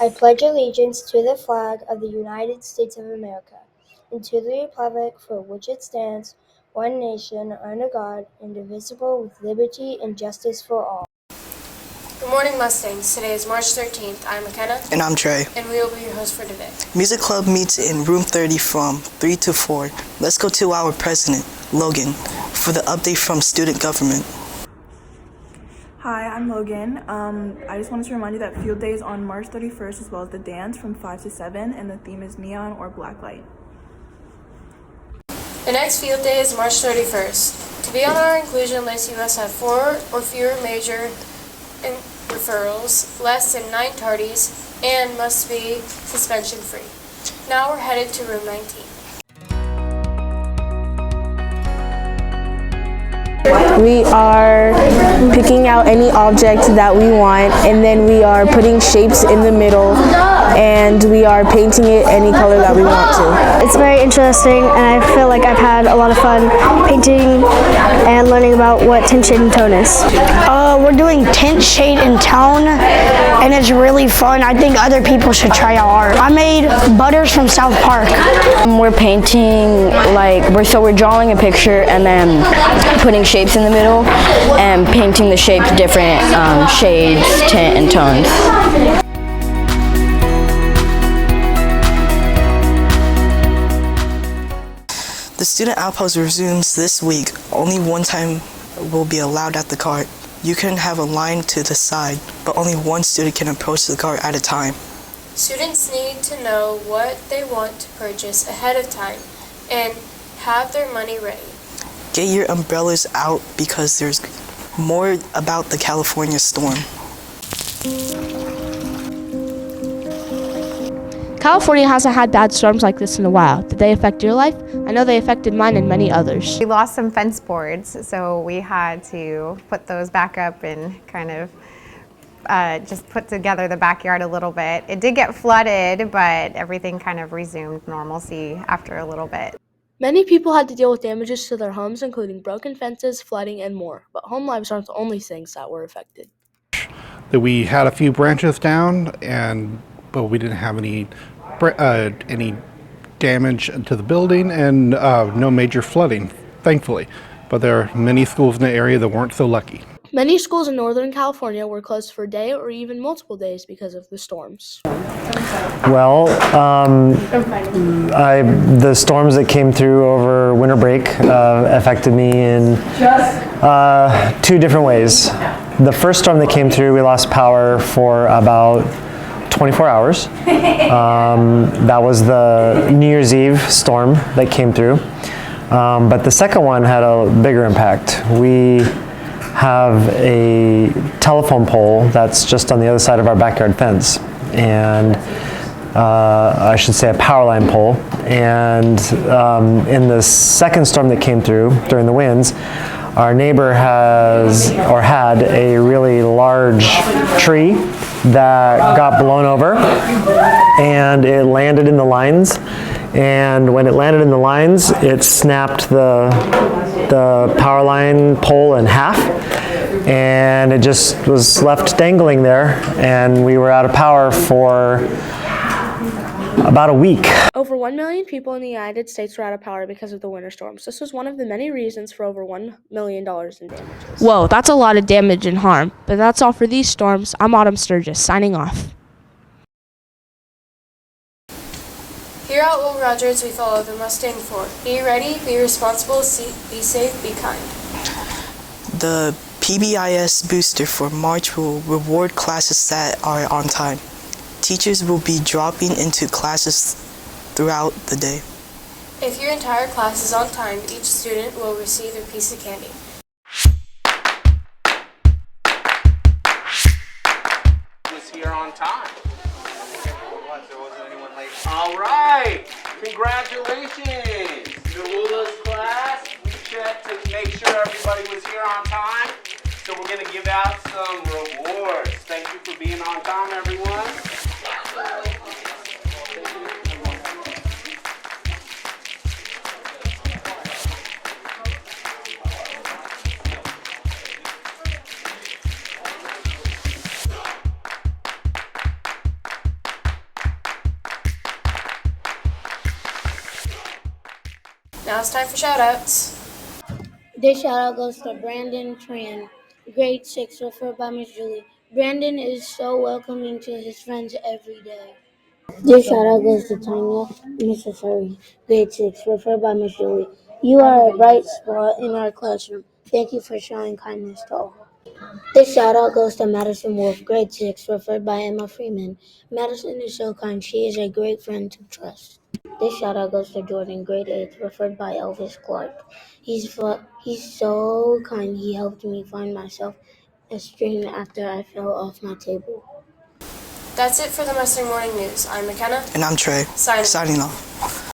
I pledge allegiance to the flag of the United States of America and to the republic for which it stands, one nation, under God, indivisible, with liberty and justice for all. Good morning, Mustangs. Today is March 13th. I'm McKenna. And I'm Trey. And we will be your hosts for today. Music Club meets in room 30 from 3 to 4. Let's go to our president, Logan, for the update from student government. Hi, I'm Logan. I just wanted to remind you that field day is on March 31st, as well as the dance from 5 to 7, and the theme is neon or black light. The next field day is March 31st. To be on our inclusion list, you must have 4 or fewer major referrals, less than 9 tardies, and must be suspension-free. Now we're headed to room 19. We are picking out any object that we want, and then we are putting shapes in the middle, and we are painting it any color that we want to. It's very interesting, and I feel like I've had a lot of fun painting and learning about what tint, shade, and tone is. We're doing tint, shade, and tone, and it's really fun. I think other people should try our art. I made Butters from South Park. We're painting, we're drawing a picture and then putting shapes in the middle and painting the shapes different shades, tint, and tones. The student outpost resumes this week. Only one time will be allowed at the cart. You can have a line to the side, but only one student can approach the cart at a time. Students need to know what they want to purchase ahead of time and have their money ready. Get your umbrellas out because there's more about the California storm. California hasn't had bad storms like this in a while. Did they affect your life? I know they affected mine and many others. We lost some fence boards, so we had to put those back up and kind of just put together the backyard a little bit. It did get flooded, but everything kind of resumed normalcy after a little bit. Many people had to deal with damages to their homes, including broken fences, flooding, and more. But home lives aren't the only things that were affected. We had a few branches down, but we didn't have any damage to the building and no major flooding, thankfully. But there are many schools in the area that weren't so lucky. Many schools in Northern California were closed for a day or even multiple days because of the storms. Well, the storms that came through over winter break affected me in 2 different ways. The first storm that came through, we lost power for about 24 hours. That was the New Year's Eve storm that came through. But the second one had a bigger impact. We have a telephone pole that's just on the other side of our backyard fence, and I should say a power line pole. And in the second storm that came through during the winds, our neighbor had a really large tree that got blown over, and it landed in the lines. And when it landed in the lines, it snapped the power line pole in half, and it just was left dangling there, and we were out of power for about a week. Over 1 million people in the United States were out of power because of the winter storms. This was one of the many reasons for over $1 million in damages. Whoa, that's a lot of damage and harm. But that's all for these storms. I'm Autumn Sturgis, signing off. Here at Will Rogers, we follow the Mustang 4. Be ready, be responsible, be safe, be kind. The PBIS booster for March will reward classes that are on time. Teachers will be dropping into classes throughout the day. If your entire class is on time, each student will receive a piece of candy. Was here on time. There wasn't anyone late. All right, congratulations. Newula's class, we checked to make sure everybody was here on time. So we're gonna give out some rewards. Thank you for being on time, everyone. Now it's time for shout-outs. This shout out goes to Brandon Tran, grade 6, referred by Miss Julie. Brandon is so welcoming to his friends every day. This shout out goes to Tanya Mississippi, grade 6, referred by Miss Julie. You are a bright spot in our classroom. Thank you for showing kindness to all. This shout out goes to Madison Wolf, grade 6, referred by Emma Freeman. Madison is so kind. She is a great friend to trust. This shout out goes to Jordan, grade 8, referred by Elvis Clark. He's so kind. He helped me find myself a string after I fell off my table. That's it for the Mustang Morning News. I'm McKenna. And I'm Trey, signing off.